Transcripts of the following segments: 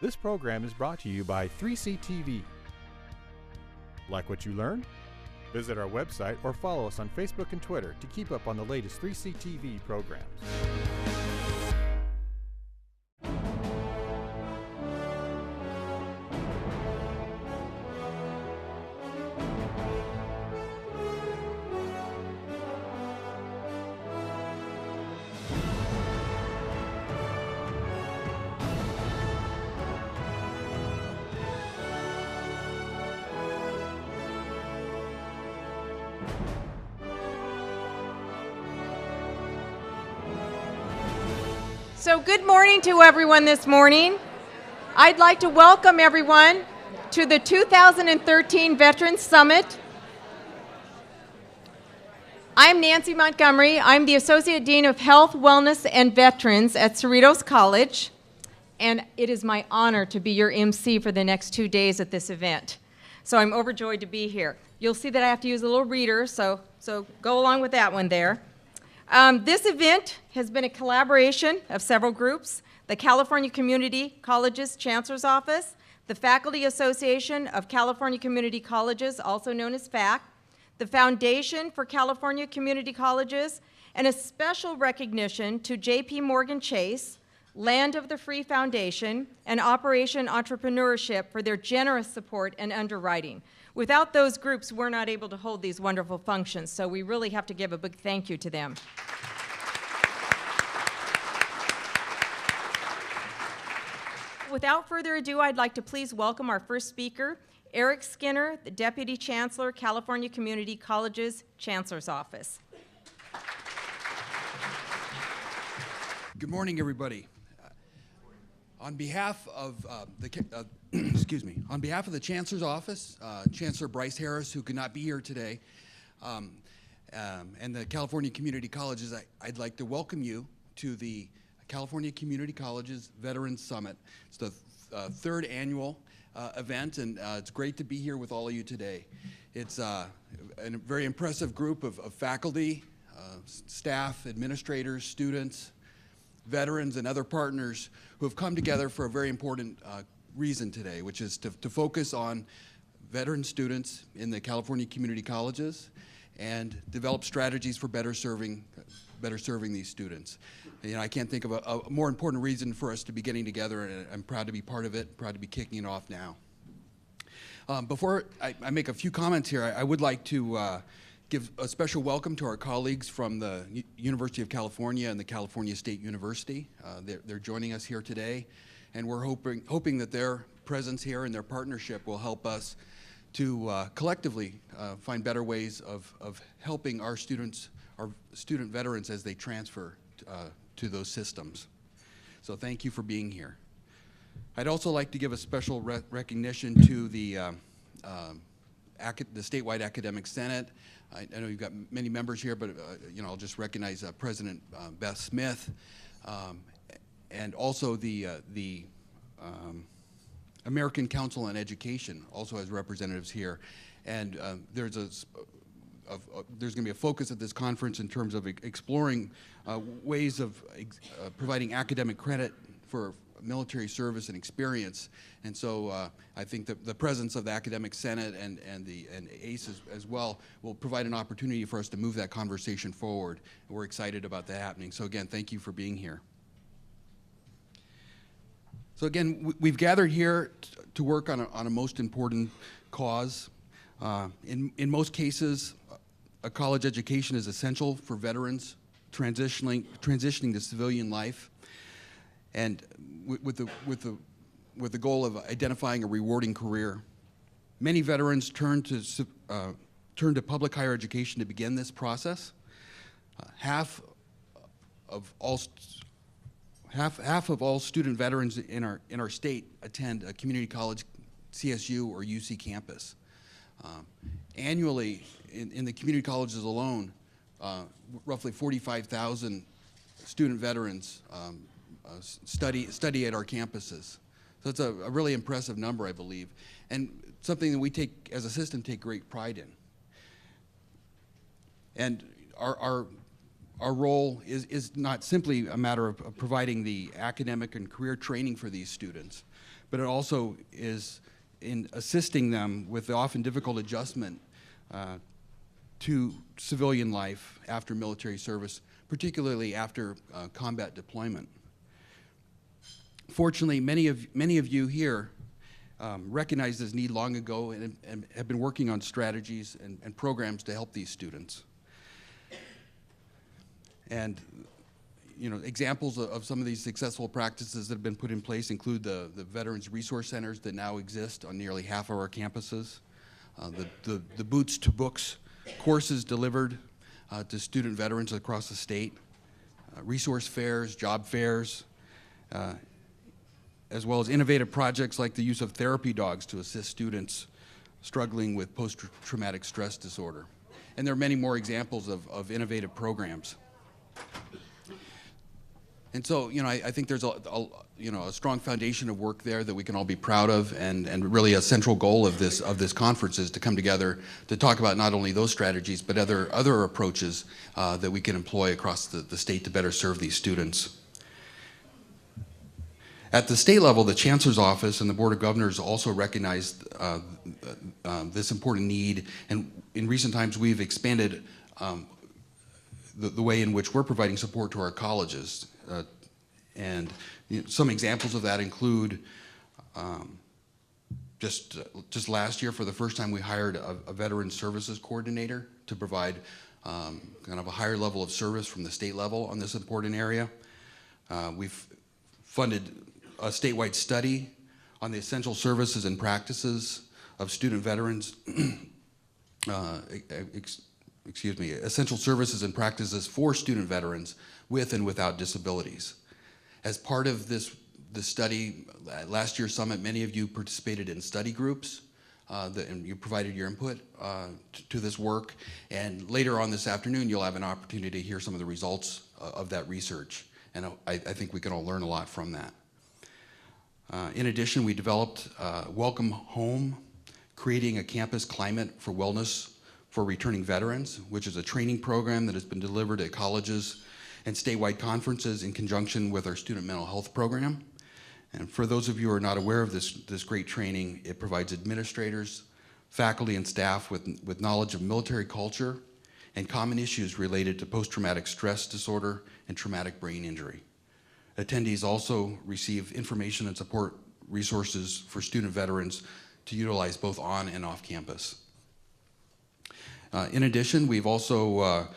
This program is brought to you by 3C TV. Like what you learned? Visit our website or follow us on Facebook and Twitter to keep up on the latest 3C TV programs. So good morning to everyone this morning. I'd like to welcome everyone to the 2013 Veterans Summit. I'm Nancy Montgomery. I'm the Associate Dean of Health, Wellness, and Veterans at Cerritos College, and it is my honor to be your MC for the next 2 days at this event. So I'm overjoyed to be here. You'll see that I have to use a little reader, so go along with that one there. This event has been a collaboration of several groups: the California Community Colleges Chancellor's Office, the Faculty Association of California Community Colleges, also known as FAC, the Foundation for California Community Colleges, and a special recognition to J.P. Morgan Chase, Land of the Free Foundation, and Operation Entrepreneurship for their generous support and underwriting. Without those groups, we're not able to hold these wonderful functions, so we really have to give a big thank you to them. Without further ado, I'd like to please welcome our first speaker, Eric Skinner, the Deputy Chancellor, California Community Colleges, Chancellor's Office. Good morning, everybody. On behalf of on behalf of the Chancellor's Office, Chancellor Bryce Harris, who could not be here today, and the California Community Colleges, I'd like to welcome you to the California Community Colleges Veterans Summit. It's the third annual event, and it's great to be here with all of you today. It's a very impressive group of faculty, staff, administrators, students, veterans, and other partners who have come together for a very important reason today, which is to focus on veteran students in the California Community Colleges and develop strategies for better serving these students. You know, I can't think of a more important reason for us to be getting together, and I'm proud to be part of it, proud to be kicking it off now. Before I make a few comments here, I would like to give a special welcome to our colleagues from the University of California and the California State University. They're joining us here today, and we're hoping that their presence here and their partnership will help us to collectively find better ways of helping our student veterans as they transfer to those systems. So thank you for being here. I'd also like to give a special recognition to the statewide academic senate. I know you've got many members here, but I'll just recognize President Beth Smith, and also the American Council on Education also has representatives here. And there's going to be a focus at this conference in terms of exploring ways of providing academic credit for military service and experience. And so I think that the presence of the Academic Senate and ACE as well will provide an opportunity for us to move that conversation forward. And we're excited about that happening. So again, thank you for being here. So again, we've gathered here to work on a most important cause. In most cases, a college education is essential for veterans transitioning to civilian life, and with the goal of identifying a rewarding career. Many veterans turn to public higher education to begin this process. Half of all student veterans in our state attend a community college, CSU or UC campus. Annually, in the community colleges alone, roughly 45,000 student veterans study at our campuses. So it's a really impressive number, I believe, and something that we as a system take great pride in. And our our role is not simply a matter of providing the academic and career training for these students, but it also is in assisting them with the often difficult adjustment to civilian life after military service, particularly after combat deployment. Fortunately, many of you here recognized this need long ago and have been working on strategies and programs to help these students. And examples of some of these successful practices that have been put in place include the Veterans Resource Centers that now exist on nearly half of our campuses, the Boots to Books courses delivered to student veterans across the state, resource fairs, job fairs, as well as innovative projects like the use of therapy dogs to assist students struggling with post-traumatic stress disorder. And there are many more examples of innovative programs. And so, I think there's a strong foundation of work there that we can all be proud of, and really a central goal of this conference is to come together to talk about not only those strategies, but other approaches that we can employ across the state to better serve these students. At the state level, the Chancellor's Office and the Board of Governors also recognized this important need, and in recent times we've expanded the way in which we're providing support to our colleges. And some examples of that include just last year, for the first time, we hired a veteran services coordinator to provide kind of a higher level of service from the state level on this important area. We've funded a statewide study on the essential services and practices of student veterans, essential services and practices for student veterans with and without disabilities. As part of this study, last year's summit, many of you participated in study groups and you provided your input to this work. And later on this afternoon, you'll have an opportunity to hear some of the results of that research. And I think we can all learn a lot from that. In addition, we developed Welcome Home, Creating a Campus Climate for Wellness for Returning Veterans, which is a training program that has been delivered at colleges and statewide conferences in conjunction with our student mental health program. And for those of you who are not aware of this great training, it provides administrators, faculty, and staff with knowledge of military culture and common issues related to post-traumatic stress disorder and traumatic brain injury. Attendees also receive information and support resources for student veterans to utilize both on and off campus. In addition, we've also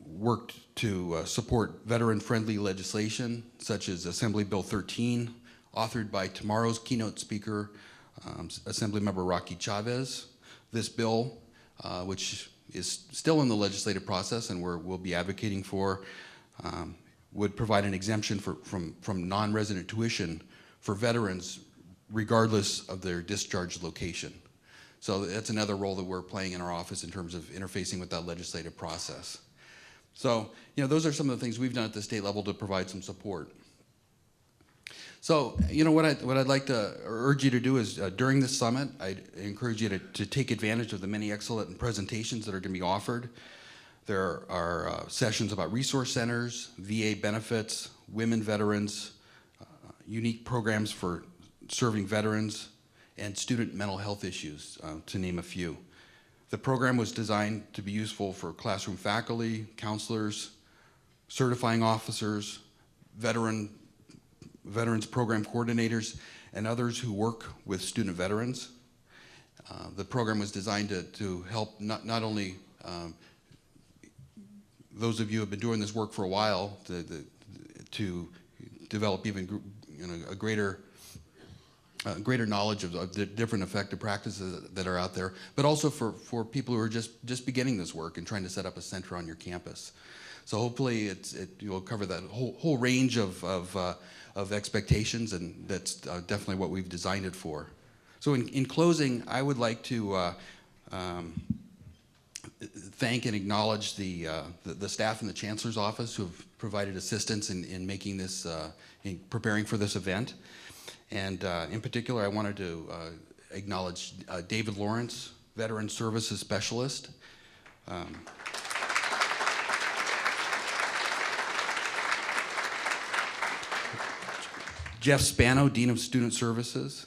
worked to support veteran-friendly legislation, such as Assembly Bill 13, authored by tomorrow's keynote speaker, Assemblymember Rocky Chavez. This bill, which is still in the legislative process and we'll be advocating for, would provide an exemption from non-resident tuition for veterans regardless of their discharge location. So that's another role that we're playing in our office in terms of interfacing with that legislative process. So, those are some of the things we've done at the state level to provide some support. So, what I'd like to urge you to do is during this summit, I'd encourage you to take advantage of the many excellent presentations that are going to be offered. There are sessions about resource centers, VA benefits, women veterans, unique programs for serving veterans, and student mental health issues, to name a few. The program was designed to be useful for classroom faculty, counselors, certifying officers, veterans program coordinators, and others who work with student veterans. The program was designed to help not only those of you who have been doing this work for a while to develop even a greater knowledge of the different effective practices that are out there, but also for people who are just beginning this work and trying to set up a center on your campus. So hopefully it will cover that whole range of expectations, and that's definitely what we've designed it for. So in closing, I would like to thank and acknowledge the staff in the Chancellor's Office who have provided assistance in making this, in preparing for this event. And in particular, I wanted to acknowledge David Lawrence, Veteran Services Specialist. Jeff Spano, Dean of Student Services.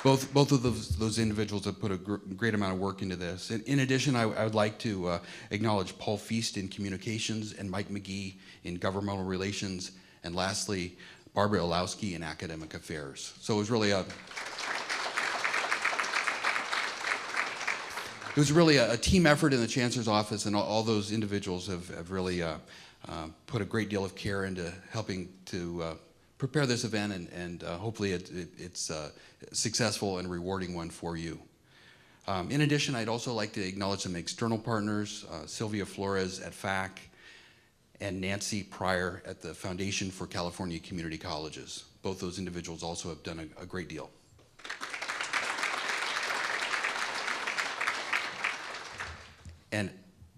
Both of those individuals have put a great amount of work into this. In addition, I would like to acknowledge Paul Feast in Communications and Mike McGee in Governmental Relations, and lastly, Barbara Olowski in Academic Affairs. So it was really a team effort in the Chancellor's Office, and all those individuals have really put a great deal of care into helping to prepare this event, and hopefully it's a successful and rewarding one for you. In addition, I'd also like to acknowledge some external partners, Sylvia Flores at FAC and Nancy Pryor at the Foundation for California Community Colleges. Both those individuals also have done a great deal. And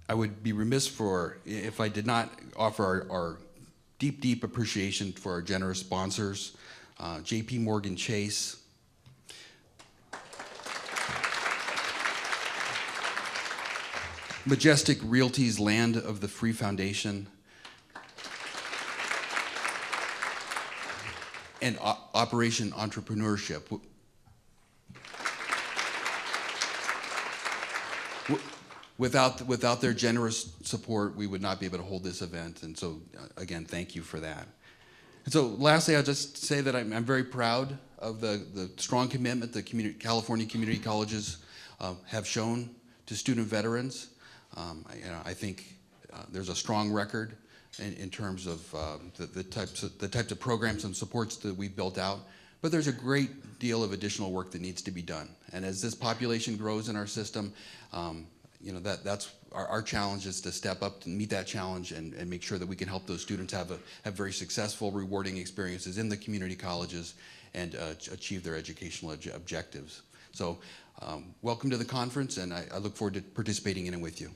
I would be remiss if I did not offer our deep appreciation for our generous sponsors, JP Morgan Chase, Majestic Realty's Land of the Free Foundation, and Operation Entrepreneurship. Without their generous support, we would not be able to hold this event. And so, again, thank you for that. And so, lastly, I'll just say that I'm very proud of the strong commitment the California community colleges have shown to student veterans. I think there's a strong record in terms of the types of programs and supports that we've built out. But there's a great deal of additional work that needs to be done. And as this population grows in our system, that's our challenge, is to step up and meet that challenge and make sure that we can help those students have very successful, rewarding experiences in the community colleges and achieve their educational objectives. So welcome to the conference, and I look forward to participating in it with you.